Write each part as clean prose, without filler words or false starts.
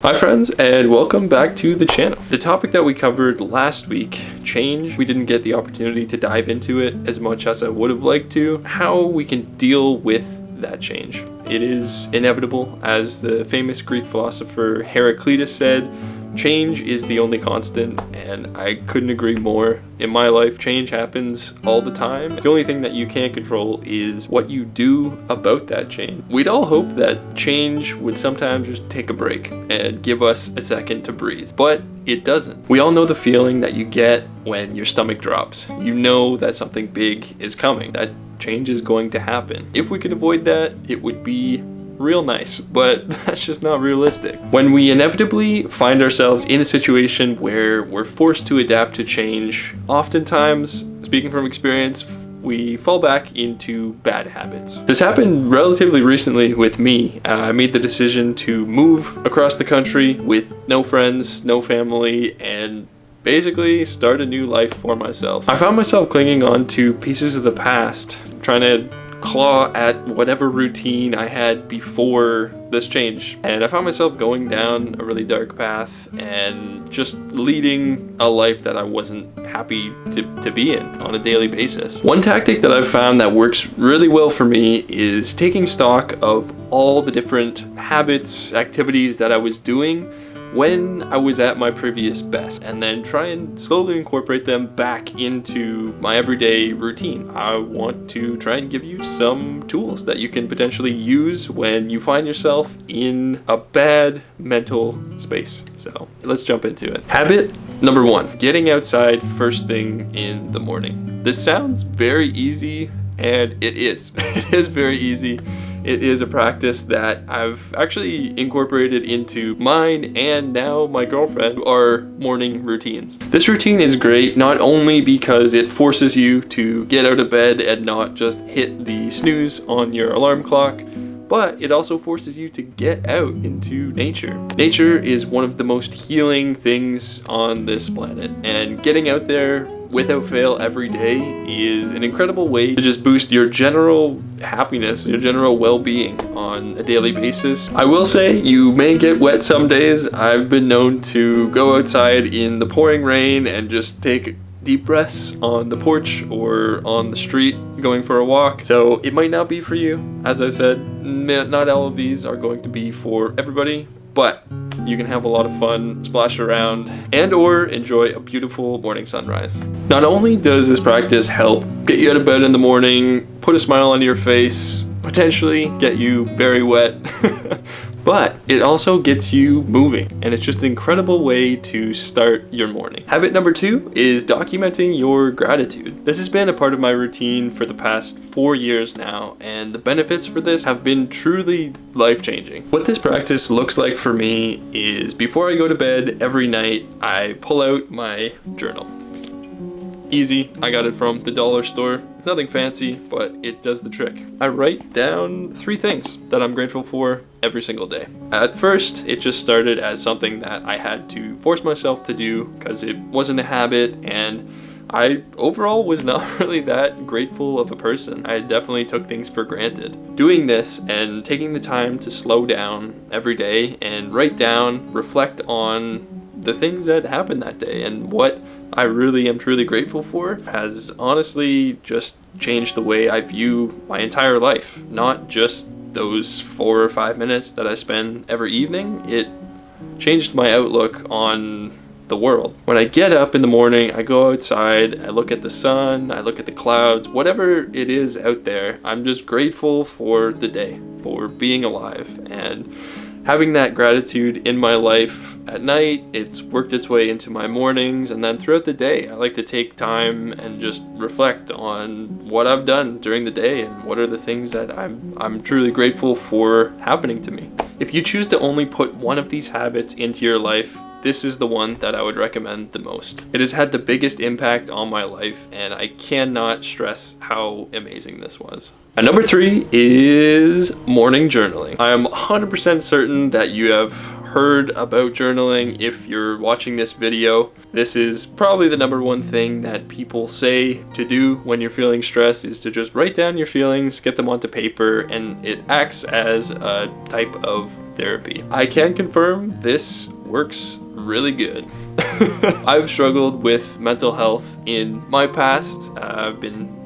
Hi friends, and welcome back to the channel. The topic that we covered last week, change, we didn't get the opportunity to dive into it as much as I would have liked to. How we can deal with that change. It is inevitable, as the famous Greek philosopher Heraclitus said, change is the only constant, and I couldn't agree more. In my life, change happens all the time. The only thing that you can't control is what you do about that change. We'd all hope that change would sometimes just take a break and give us a second to breathe, but it doesn't. We all know the feeling that you get when your stomach drops. You know that something big is coming, that change is going to happen. If we could avoid that, it would be real nice, but that's just not realistic. When we inevitably find ourselves in a situation where we're forced to adapt to change, oftentimes, speaking from experience, we fall back into bad habits. This happened relatively recently with me. I made the decision to move across the country with no friends, no family, and basically start a new life for myself. I found myself clinging on to pieces of the past, trying to claw at whatever routine I had before this change, and I found myself going down a really dark path and just leading a life that I wasn't happy to be in on a daily basis. One tactic that I've found that works really well for me is taking stock of all the different habits, activities that I was doing when I was at my previous best, and then try and slowly incorporate them back into my everyday routine. I want to try and give you some tools that you can potentially use when you find yourself in a bad mental space. So let's jump into it. Habit number 1, getting outside first thing in the morning. This sounds very easy, and it is. It is very easy. It is a practice that I've actually incorporated into mine and now my girlfriend, our morning routines. This routine is great not only because it forces you to get out of bed and not just hit the snooze on your alarm clock, but it also forces you to get out into nature. Nature is one of the most healing things on this planet, and getting out there without fail every day is an incredible way to just boost your general happiness, your general well-being on a daily basis. I will say you may get wet some days. I've been known to go outside in the pouring rain and just take deep breaths on the porch or on the street going for a walk. So it might not be for you. As I said, not all of these are going to be for everybody, but you can have a lot of fun, splash around, and or enjoy a beautiful morning sunrise. Not only does this practice help get you out of bed in the morning, put a smile on your face, potentially get you very wet, but it also gets you moving, and it's just an incredible way to start your morning. Habit number 2 is documenting your gratitude. This has been a part of my routine for the past 4 years now, and the benefits for this have been truly life-changing. What this practice looks like for me is before I go to bed every night, I pull out my journal. Easy, I got it from the dollar store. It's nothing fancy, but it does the trick. I write down 3 things that I'm grateful for every single day. At first, it just started as something that I had to force myself to do because it wasn't a habit, and I overall was not really that grateful of a person. I definitely took things for granted. Doing this and taking the time to slow down every day and write down, reflect on the things that happened that day and what I really am truly grateful for has honestly just changed the way I view my entire life. Not just those 4 or 5 minutes that I spend every evening. It changed my outlook on the world. When I get up in the morning, I go outside, I look at the sun, I look at the clouds, whatever it is out there, I'm just grateful for the day, for being alive, and having that gratitude in my life at night, it's worked its way into my mornings, and then throughout the day, I like to take time and just reflect on what I've done during the day and what are the things that I'm truly grateful for happening to me. If you choose to only put one of these habits into your life, this is the one that I would recommend the most. It has had the biggest impact on my life, and I cannot stress how amazing this was. And number 3 is morning journaling. I am 100% certain that you have heard about journaling if you're watching this video. This is probably the number 1 thing that people say to do when you're feeling stressed, is to just write down your feelings, get them onto paper, and it acts as a type of therapy. I can confirm this works really good. I've struggled with mental health in my past. I've been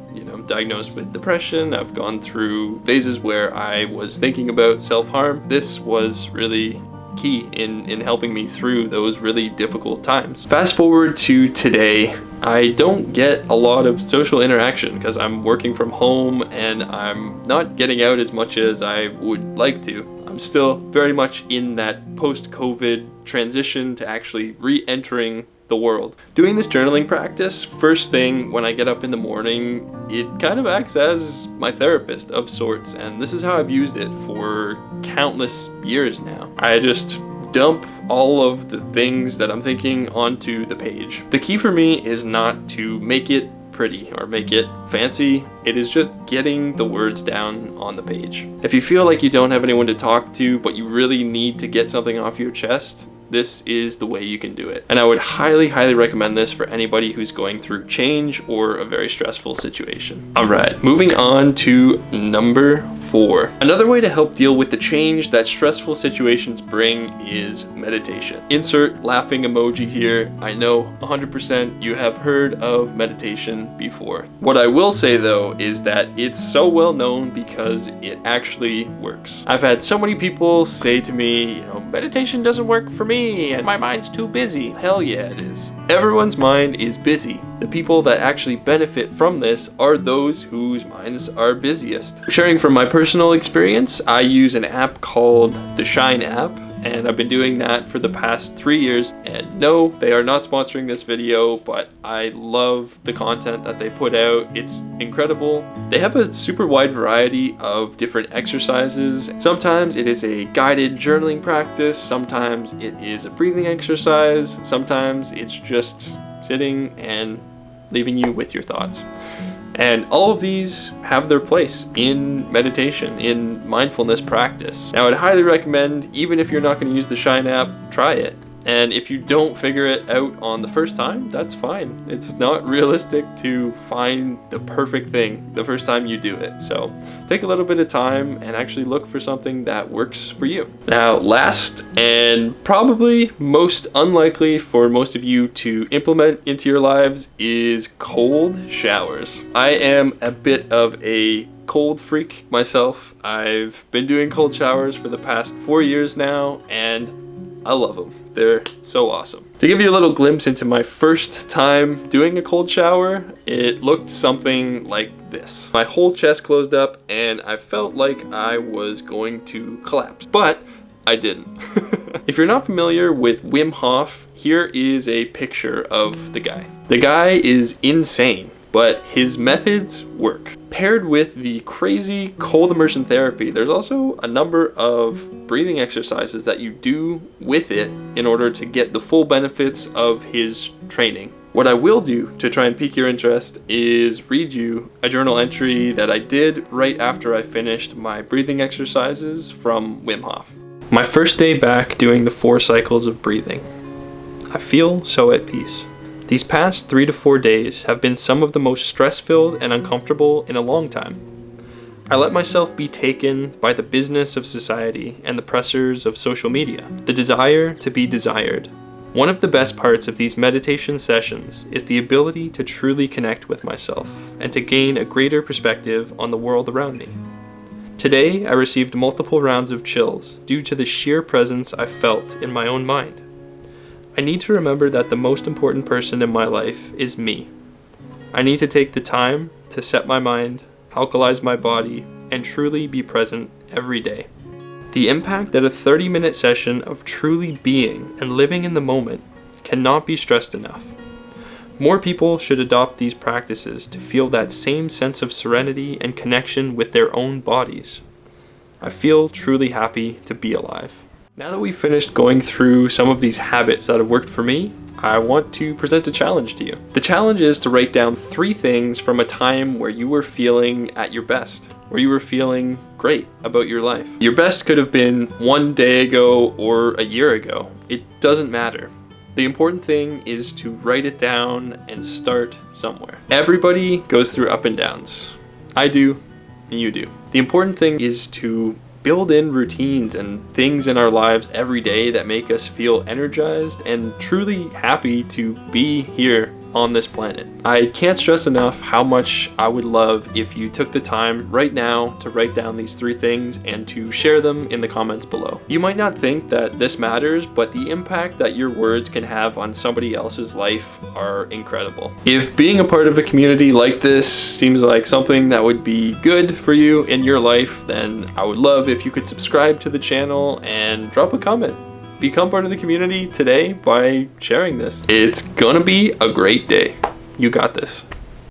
diagnosed with depression. I've gone through phases where I was thinking about self-harm. This was really key in helping me through those really difficult times. Fast forward to today, I don't get a lot of social interaction because I'm working from home and I'm not getting out as much as I would like to. I'm still very much in that post-COVID transition to actually re-entering the world. Doing this journaling practice, first thing when I get up in the morning, it kind of acts as my therapist of sorts, and this is how I've used it for countless years now. I just dump all of the things that I'm thinking onto the page. The key for me is not to make it pretty or make it fancy. It is just getting the words down on the page. If you feel like you don't have anyone to talk to, but you really need to get something off your chest, this is the way you can do it. And I would highly, highly recommend this for anybody who's going through change or a very stressful situation. All right, moving on to number 4. Another way to help deal with the change that stressful situations bring is meditation. Insert laughing emoji here. I know 100% you have heard of meditation before. What I will say though is that it's so well known because it actually works. I've had so many people say to me, meditation doesn't work for me and my mind's too busy. Hell yeah, it is. Everyone's mind is busy. The people that actually benefit from this are those whose minds are busiest. Sharing from my personal experience, I use an app called the Shine app, and I've been doing that for the past 3 years. And no, they are not sponsoring this video, but I love the content that they put out. It's incredible. They have a super wide variety of different exercises. Sometimes it is a guided journaling practice. Sometimes it is a breathing exercise. Sometimes it's just sitting and leaving you with your thoughts. And all of these have their place in meditation, in mindfulness practice. Now, I'd highly recommend, even if you're not going to use the Shine app, try it. And if you don't figure it out on the first time, that's fine. It's not realistic to find the perfect thing the first time you do it. So take a little bit of time and actually look for something that works for you. Now, last and probably most unlikely for most of you to implement into your lives is cold showers. I am a bit of a cold freak myself. I've been doing cold showers for the past 4 years now, and I love them. They're so awesome. To give you a little glimpse into my first time doing a cold shower, it looked something like this. My whole chest closed up and I felt like I was going to collapse, but I didn't. If you're not familiar with Wim Hof, here is a picture of the guy. The guy is insane, but his methods work. Paired with the crazy cold immersion therapy, there's also a number of breathing exercises that you do with it in order to get the full benefits of his training. What I will do to try and pique your interest is read you a journal entry that I did right after I finished my breathing exercises from Wim Hof. My first day back doing the 4 cycles of breathing. I feel so at peace. These past 3 to 4 days have been some of the most stress-filled and uncomfortable in a long time. I let myself be taken by the business of society and the pressures of social media, the desire to be desired. One of the best parts of these meditation sessions is the ability to truly connect with myself and to gain a greater perspective on the world around me. Today, I received multiple rounds of chills due to the sheer presence I felt in my own mind. I need to remember that the most important person in my life is me. I need to take the time to set my mind, alkalize my body, and truly be present every day. The impact that a 30-minute session of truly being and living in the moment cannot be stressed enough. More people should adopt these practices to feel that same sense of serenity and connection with their own bodies. I feel truly happy to be alive. Now that we've finished going through some of these habits that have worked for me, I want to present a challenge to you. The challenge is to write down 3 things from a time where you were feeling at your best, where you were feeling great about your life. Your best could have been 1 day ago or a year ago. It doesn't matter. The important thing is to write it down and start somewhere. Everybody goes through up and downs. I do, and you do. The important thing is to build in routines and things in our lives every day that make us feel energized and truly happy to be here on this planet. I can't stress enough how much I would love if you took the time right now to write down these 3 things and to share them in the comments below. You might not think that this matters, but the impact that your words can have on somebody else's life are incredible. If being a part of a community like this seems like something that would be good for you in your life, then I would love if you could subscribe to the channel and drop a comment. Become part of the community today by sharing this. It's gonna be a great day. You got this.